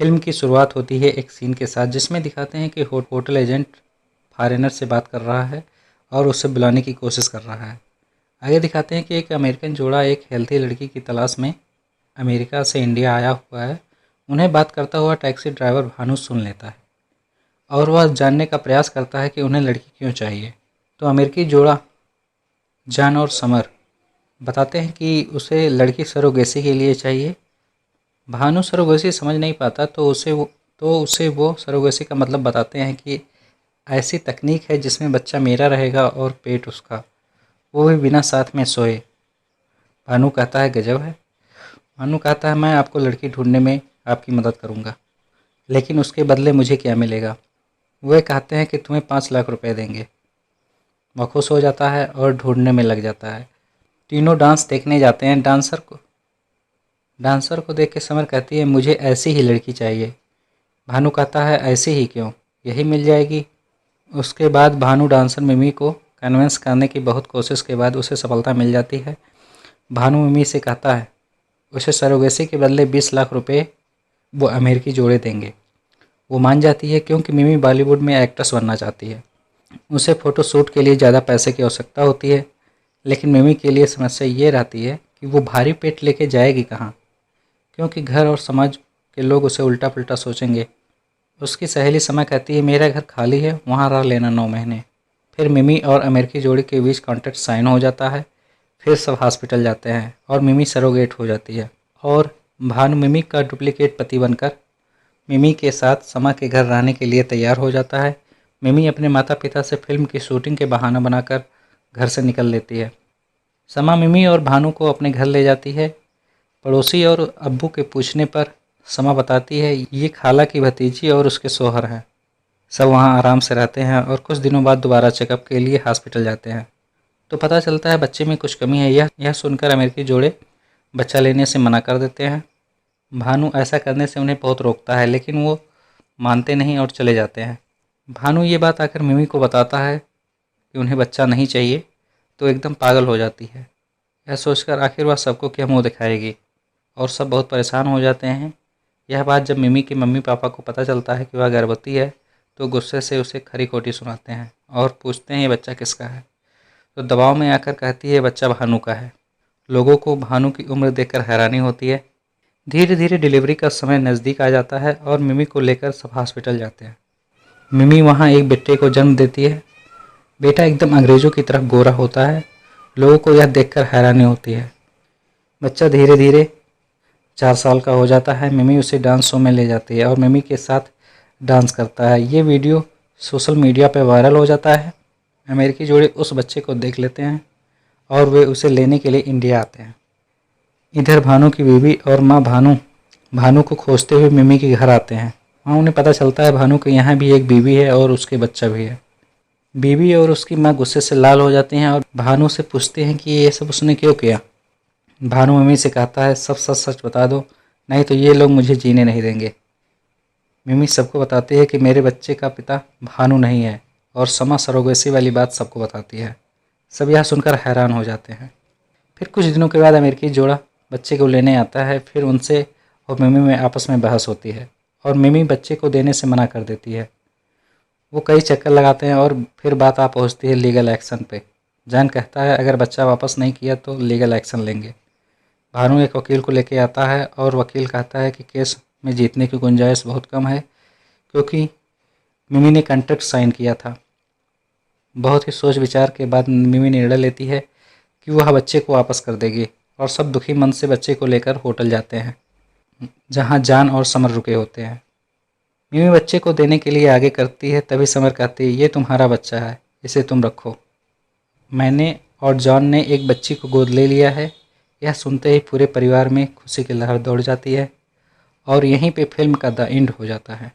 Film की शुरुआत होती है एक सीन के साथ जिसमें दिखाते हैं कि होटल एजेंट फॉरेनर से बात कर रहा है और उसे बुलाने की कोशिश कर रहा है। आगे दिखाते हैं कि एक अमेरिकन जोड़ा एक हेल्थी लड़की की तलाश में अमेरिका से इंडिया आया हुआ है। उन्हें बात करता हुआ टैक्सी ड्राइवर भानु सुन लेता है और वह जानने का प्रयास करता है कि उन्हें लड़की क्यों चाहिए। तो अमेरिकी जोड़ा जॉन और समर बताते हैं कि उसे लड़की सरोगेसी के लिए चाहिए। भानु सरोगेसी समझ नहीं पाता तो उसे वो सरोगेसी का मतलब बताते हैं कि ऐसी तकनीक है जिसमें बच्चा मेरा रहेगा और पेट उसका, वो भी बिना साथ में सोए। भानु कहता है गजब है। भानु कहता है मैं आपको लड़की ढूंढने में आपकी मदद करूंगा, लेकिन उसके बदले मुझे क्या मिलेगा। वे कहते हैं कि तुम्हें 5 लाख रुपए देंगे। वह खुश हो जाता है और ढूंढने में लग जाता है। तीनों डांस देखने जाते हैं। डांसर को देख के समर कहती है मुझे ऐसी ही लड़की चाहिए। भानु कहता है ऐसी ही क्यों, यही मिल जाएगी। उसके बाद भानु डांसर मिमी को कन्विंस करने की बहुत कोशिश के बाद उसे सफलता मिल जाती है। भानु मिमी से कहता है उसे सरोगेसी के बदले 20 लाख रुपए वो अमेरिकी जोड़े देंगे। वो मान जाती है क्योंकि मिमी बॉलीवुड में एक्ट्रेस बनना चाहती है। उसे फ़ोटो शूट के लिए ज़्यादा पैसे की आवश्यकता होती है, लेकिन मिमी के लिए समस्या ये रहती है कि वो भारी पेट लेके जाएगी कहाँ, क्योंकि घर और समाज के लोग उसे उल्टा पुल्टा सोचेंगे। उसकी सहेली समय कहती है मेरा घर खाली है, वहाँ रह लेना 9 महीने। फिर मिमी और अमेरिकी जोड़ी के बीच कॉन्ट्रैक्ट साइन हो जाता है। फिर सब हॉस्पिटल जाते हैं और मिमी सरोगेट हो जाती है और भानु मिमी का डुप्लीकेट पति बनकर मिमी के साथ समा के घर रहने के लिए तैयार हो जाता है। मिमी अपने माता पिता से फिल्म की शूटिंग के बहाना बनाकर घर से निकल लेती है। समा मिमी और भानु को अपने घर ले जाती है। पड़ोसी और अब्बू के पूछने पर समा बताती है ये खाला की भतीजी और उसके शौहर हैं। सब वहाँ आराम से रहते हैं और कुछ दिनों बाद दोबारा चेकअप के लिए हॉस्पिटल जाते हैं तो पता चलता है बच्चे में कुछ कमी है। यह सुनकर अमेरिकी जोड़े बच्चा लेने से मना कर देते हैं। भानु ऐसा करने से उन्हें बहुत रोकता है, लेकिन वो मानते नहीं और चले जाते हैं। भानु ये बात आकर मिमी को बताता है कि उन्हें बच्चा नहीं चाहिए तो एकदम पागल हो जाती है। यह सोचकर आखिर वह सबको क्या मुँह दिखाएगी और सब बहुत परेशान हो जाते हैं। यह बात जब मिमी के मम्मी पापा को पता चलता है कि वह गर्भवती है तो गुस्से से उसे खरी खोटी सुनाते हैं और पूछते हैं ये बच्चा किसका है। तो दबाव में आकर कहती है बच्चा भानु का है। लोगों को भानु की उम्र देखकर हैरानी होती है। धीरे धीरे डिलीवरी का समय नज़दीक आ जाता है और मिमी को लेकर सब हॉस्पिटल जाते हैं। मिमी वहाँ एक बेटे को जन्म देती है। बेटा एकदम अंग्रेज़ों की तरफ गोरा होता है। लोगों को यह देखकर हैरानी होती है। बच्चा धीरे धीरे 4 साल का हो जाता है। मिमी उसे डांस शो में ले जाती है और मिमी के साथ डांस करता है। ये वीडियो सोशल मीडिया पर वायरल हो जाता है। अमेरिकी जोड़े उस बच्चे को देख लेते हैं और वे उसे लेने के लिए इंडिया आते हैं। इधर भानु की बीवी और माँ भानु को खोजते हुए मिमी के घर आते हैं। वहाँ उन्हें पता चलता है भानु के यहाँ भी एक बीवी है और उसके बच्चा भी है। बीवी और उसकी माँ गुस्से से लाल हो जाती हैं और भानु से पूछते हैं कि ये सब उसने क्यों किया। भानु मिमी से कहता है सब सच सच बता दो, नहीं तो ये लोग मुझे जीने नहीं देंगे। मिमी सबको बताती है कि मेरे बच्चे का पिता भानु नहीं है और समा सरोगेसी वाली बात सबको बताती है। सब यह सुनकर हैरान हो जाते हैं। फिर कुछ दिनों के बाद अमेरिकी जोड़ा बच्चे को लेने आता है। फिर उनसे और मिमी में आपस में बहस होती है और मिमी बच्चे को देने से मना कर देती है। वो कई चक्कर लगाते हैं और फिर बात आ पहुँचती है लीगल एक्शन पे। जॉन कहता है अगर बच्चा वापस नहीं किया तो लीगल एक्शन लेंगे। भानु एक वकील को लेके आता है और वकील कहता है कि केस में जीतने की गुंजाइश बहुत कम है क्योंकि मिमी ने कॉन्ट्रैक्ट साइन किया था। बहुत ही सोच विचार के बाद मिमी निर्णय लेती है कि वह बच्चे को वापस कर देगी और सब दुखी मन से बच्चे को लेकर होटल जाते हैं जहां जॉन और समर रुके होते हैं। मिमी बच्चे को देने के लिए आगे करती है, तभी समर कहती है ये तुम्हारा बच्चा है, इसे तुम रखो। मैंने और जॉन ने एक बच्ची को गोद ले लिया है। यह सुनते ही पूरे परिवार में खुशी की लहर दौड़ जाती है और यहीं पे फिल्म का द एंड हो जाता है।